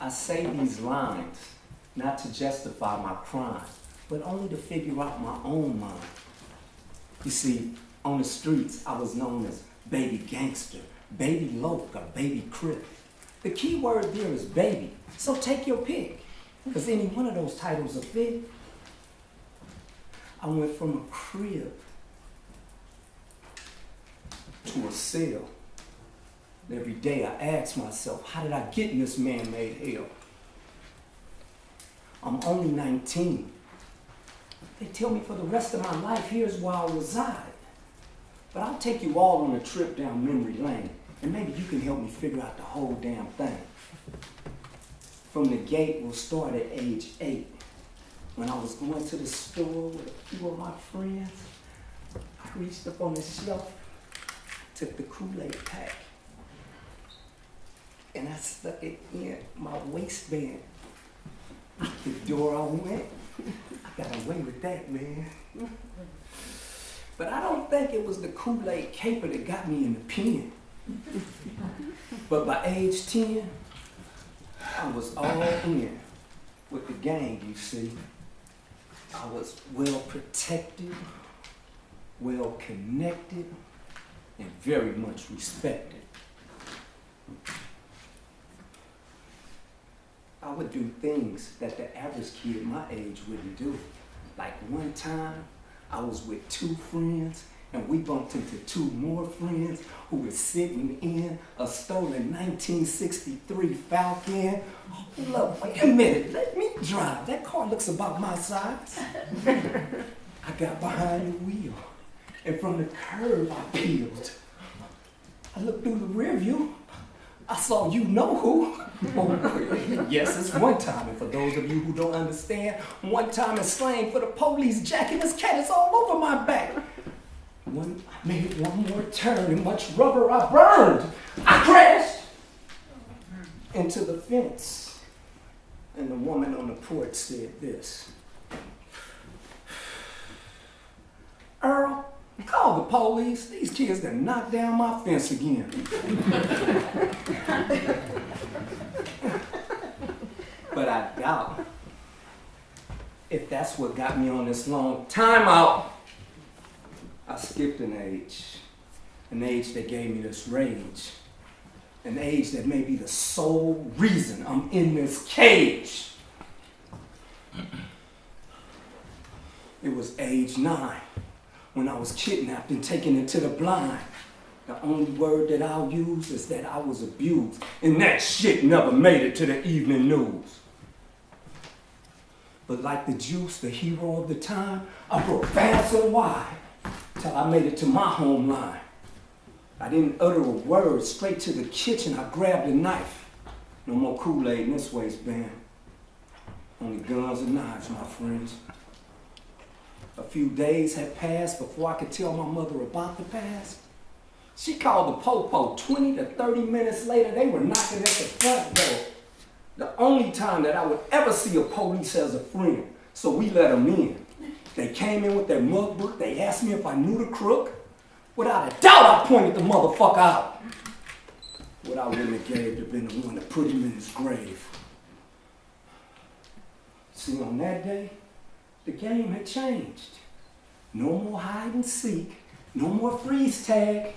I say these lines not to justify my crime, but only to figure out my own mind. You see, on the streets, I was known as baby gangster, baby loc, or baby crip. The key word there is baby, so take your pick, because any one of those titles will fit. I went from a crib to a cell. Every day I ask myself, how did I get in this man-made hell? I'm only 19. They tell me for the rest of my life, here's where I'll reside. But I'll take you all on a trip down memory lane, and maybe you can help me figure out the whole damn thing. From the gate, we'll start at age 8. When I was going to the store with a few of my friends, I reached up on the shelf, took the Kool-Aid pack, and I stuck it in my waistband. Out the door I went. I got away with that, man. But I don't think it was the Kool-Aid caper that got me in the pen. But by age 10, I was all in with the gang, you see. I was well protected, well connected, and very much respected. I would do things that the average kid my age wouldn't do. Like one time, I was with 2 friends, and we bumped into 2 more friends who were sitting in a stolen 1963 Falcon. Oh, look, wait a minute, let me drive. That car looks about my size. I got behind the wheel, and from the curve I peeled. I looked through the rear view. I saw you know who. Oh, yes, it's one time, and for those of you who don't understand, one time is slang for the police jacking his cat is all over my back. I made one more turn, and much rubber I burned. I crashed into the fence, and the woman on the porch said this: Earl, call the police. These kids done knocked down my fence again. But I doubt if that's what got me on this long timeout. I skipped an age that gave me this rage, an age that may be the sole reason I'm in this cage. It was age 9 when I was kidnapped and taken into the blind. The only word that I'll use is that I was abused, and that shit never made it to the evening news. But like the Juice, the hero of the time, I broke fast and wide till I made it to my home line. I didn't utter a word. Straight to the kitchen, I grabbed a knife. No more Kool-Aid in this waistband. Only guns and knives, my friends. A few days had passed before I could tell my mother about the past. She called the po-po. 20 to 30 minutes later, they were knocking at the front door. The only time that I would ever see a police as a friend, so we let them in. They came in with their mug book. They asked me if I knew the crook. Without a doubt, I pointed the motherfucker out. What I really gave to have been the one to put him in his grave. See, on that day, the game had changed. No more hide and seek. No more freeze tag.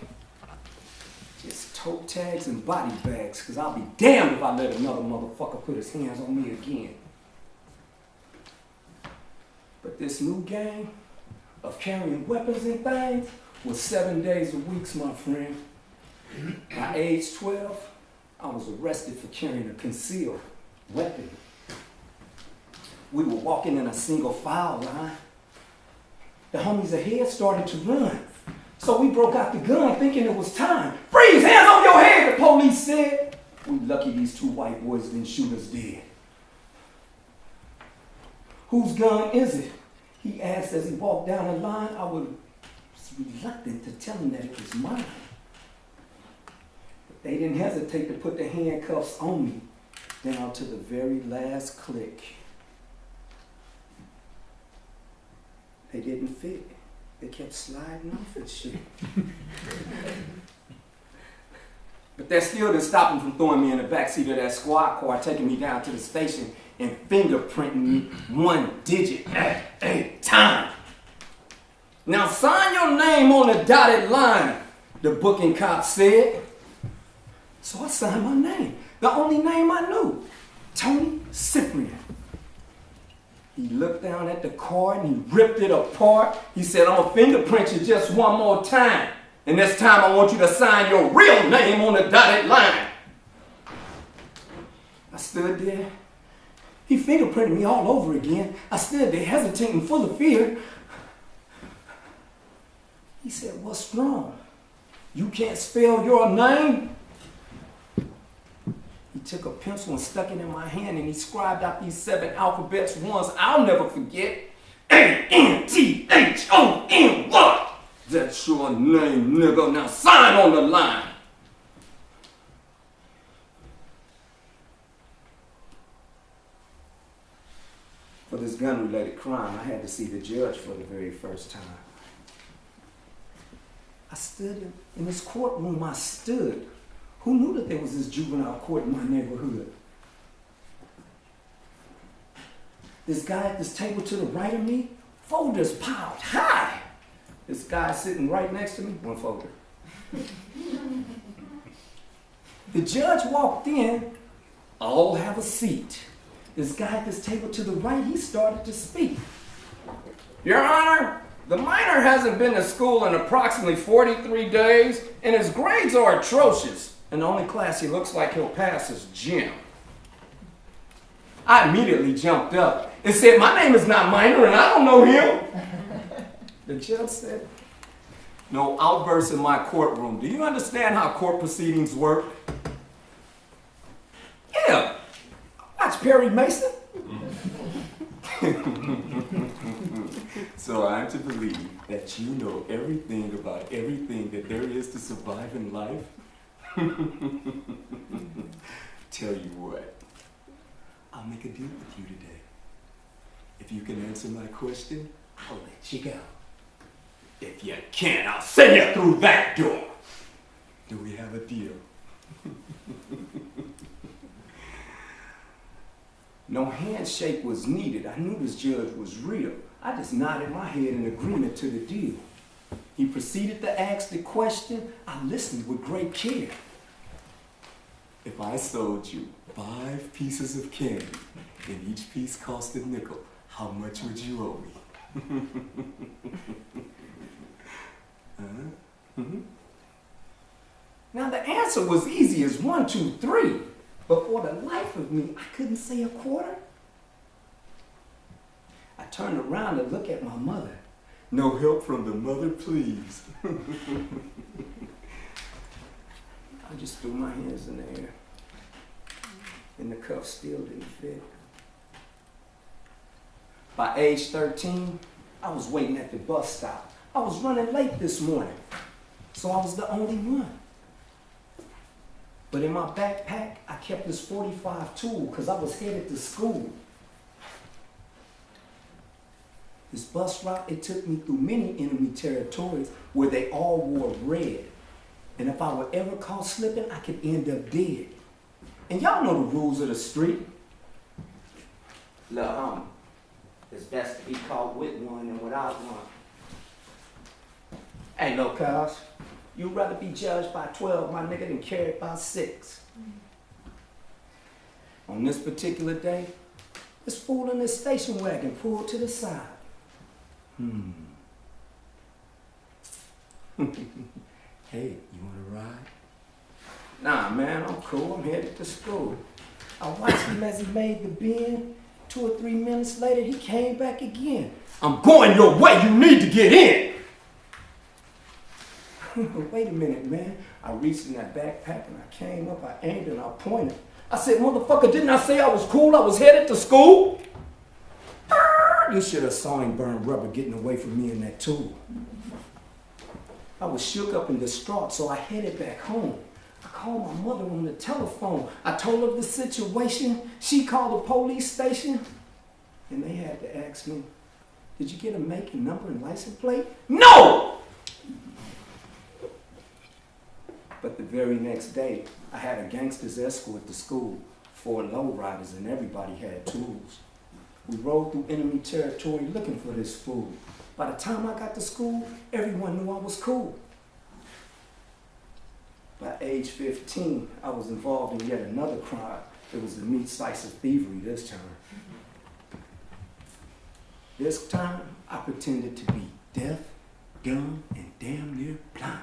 Just toe tags and body bags, because I'll be damned if I let another motherfucker put his hands on me again. But this new game of carrying weapons and things was 7 days a week, my friend. By age 12, I was arrested for carrying a concealed weapon. We were walking in a single file line. The homies ahead started to run. So we broke out the gun thinking it was time. Freeze, hands on your head, the police said. We lucky these 2 white boys didn't shoot us dead. Whose gun is it? He asked as he walked down the line. I was reluctant to tell him that it was mine. But they didn't hesitate to put the handcuffs on me down to the very last click. They didn't fit. They kept sliding off and shit. But But that still didn't stop him from throwing me in the backseat of that squad car, taking me down to the station and fingerprinting me one digit at a time. Now sign your name on the dotted line, the booking cop said. So I signed my name, the only name I knew, Tony Cyprien. He looked down at the card and he ripped it apart. He said, I'm gonna fingerprint you just one more time. And this time I want you to sign your real name on the dotted line. I stood there. He fingerprinted me all over again. I stood there hesitating, full of fear. He said, what's wrong? You can't spell your name? He took a pencil and stuck it in my hand and he scribed out these 7 alphabets, ones I'll never forget. A-N-T-H-O-N-Y. That's your name, nigga. Now sign on the line. For this gun-related crime, I had to see the judge for the very first time. I stood in this courtroom. I stood. Who knew that there was this juvenile court in my neighborhood? This guy at this table to the right of me, folders piled high. This guy sitting right next to me, one folder. The judge walked in, all have a seat. This guy at this table to the right, he started to speak. Your Honor, the minor hasn't been to school in approximately 43 days, and his grades are atrocious. And the only class he looks like he'll pass is gym. I immediately jumped up and said, my name is not Minor and I don't know him. The judge said, no outbursts in my courtroom. Do you understand how court proceedings work? Yeah. Watch Perry Mason. So I'm to believe that you know everything about everything that there is to survive in life? Tell you what, I'll make a deal with you today. If you can answer my question, I'll let you go. If you can't, I'll send you through that door. Do we have a deal? No handshake was needed. I knew this judge was real. I just nodded my head in agreement to the deal. He proceeded to ask the question. I listened with great care. If I sold you 5 pieces of candy and each piece cost a nickel, how much would you owe me? Now the answer was easy as 1, 2, 3, but for the life of me, I couldn't say a quarter. I turned around to look at my mother. No help from the mother, please. I just threw my hands in the air, and the cuffs still didn't fit. By age 13, I was waiting at the bus stop. I was running late this morning, so I was the only one. But in my backpack, I kept this .45 tool because I was headed to school. This bus route, it took me through many enemy territories where they all wore red. And if I were ever caught slipping, I could end up dead. And y'all know the rules of the street. Look, it's best to be caught with one than without one. Hey, low cuz, you'd rather be judged by 12, my nigga, than carried by 6. On this particular day, this fool in this station wagon pulled to the side. Hey, you wanna ride? Nah, man, I'm cool. I'm headed to school. I watched him as he made the bend. 2 or 3 minutes later, he came back again. I'm going your way. You need to get in. Wait a minute, man. I reached in that backpack and I came up, I aimed and I pointed. I said, motherfucker, didn't I say I was cool? I was headed to school. You should have saw him burn rubber getting away from me and that tool. I was shook up and distraught, so I headed back home. I called my mother on the telephone. I told her the situation. She called the police station, and they had to ask me, did you get a make and number and license plate? No! But the very next day, I had a gangster's escort to school, 4 lowriders, and everybody had tools. We rode through enemy territory looking for this fool. By the time I got to school, everyone knew I was cool. By age 15, I was involved in yet another crime. It was the meat slicer thievery this time. This time, I pretended to be deaf, dumb, and damn near blind.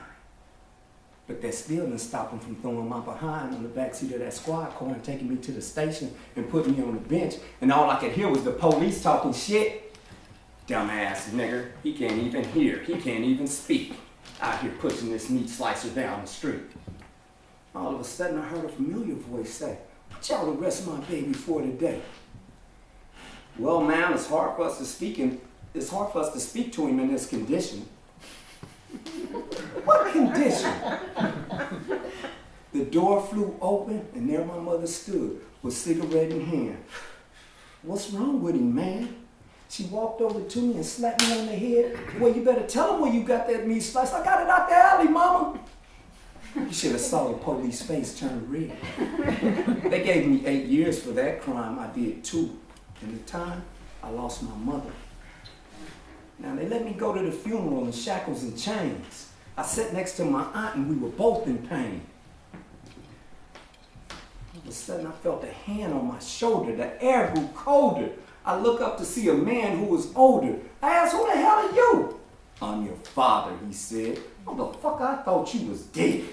But that still didn't stop him from throwing my behind on the backseat of that squad car and taking me to the station and putting me on the bench. And all I could hear was the police talking shit. Dumbass nigger, he can't even hear, he can't even speak. Out here pushing this meat slicer down the street. All of a sudden I heard a familiar voice say, "What y'all arrest my baby for today?" Well, ma'am, it's hard for us to speak to him in this condition. What condition? The door flew open and there my mother stood with cigarette in hand. "What's wrong with him, man?" She walked over to me and slapped me on the head. "Well, you better tell him where you got that meat slice. I got it out the alley, mama." You should have saw the police face turn red. They gave me 8 years for that crime. I did 2. In the time, I lost my mother. Now, they let me go to the funeral in shackles and chains. I sat next to my aunt and we were both in pain. All of a sudden, I felt a hand on my shoulder. The air grew colder. I look up to see a man who was older. I asked, "Who the hell are you?" "I'm your father," he said. "Motherfucker, I thought you was dead."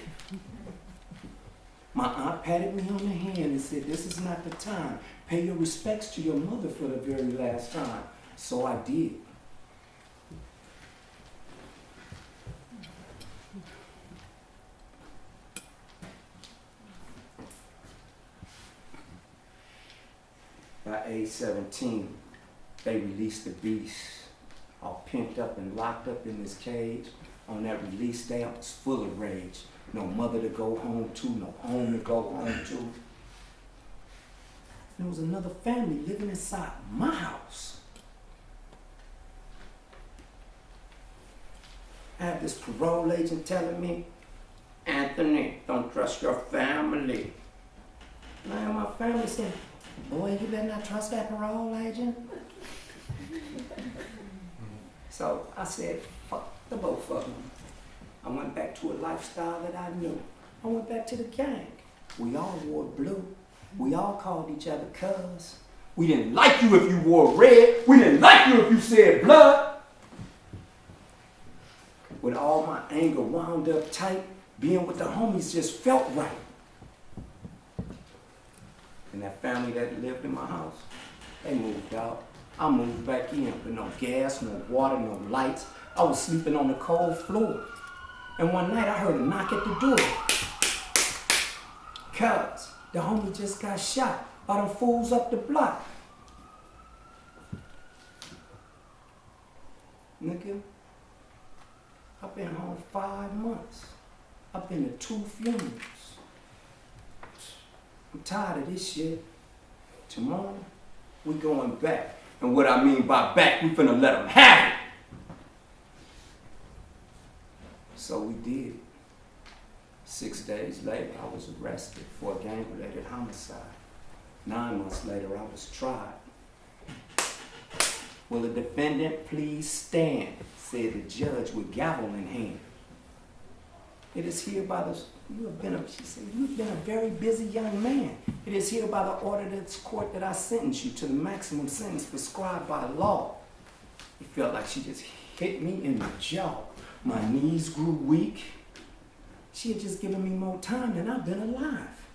My aunt patted me on the hand and said, "This is not the time. Pay your respects to your mother for the very last time." So I did. By age 17, they released the beast, all pent up and locked up in this cage. On that release day, I was full of rage. No mother to go home to, no home to go home to. There was another family living inside my house. I had this parole agent telling me, "Anthony, don't trust your family." And I had my family saying, "Boy, you better not trust that parole agent." So I said, fuck the both of them. I went back to a lifestyle that I knew. I went back to the gang. We all wore blue. We all called each other cuz. We didn't like you if you wore red. We didn't like you if you said blood. With all my anger wound up tight, being with the homies just felt right. And that family that lived in my house, they moved out. I moved back in with no gas, no water, no lights. I was sleeping on the cold floor. And one night I heard a knock at the door. "Cuz, the homie just got shot by them fools up the block." Nigga, I've been home 5 months. I've been to 2 funerals. I'm tired of this shit. Tomorrow, we going back. And what I mean by back, we finna let them have it. So we did. 6 days later, I was arrested for a gang-related homicide. 9 months later, I was tried. "Will the defendant please stand?" said the judge with gavel in hand. "It is hereby she said, "You've been a very busy young man. It is hereby the order of this court that I sentence you to the maximum sentence prescribed by law." It felt like she just hit me in the jaw. My knees grew weak. She had just given me more time than I've been alive.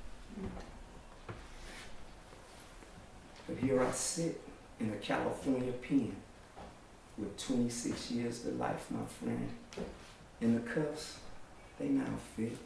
But here I sit in a California pen with 26 years to life, my friend. And the cuffs, they now fit.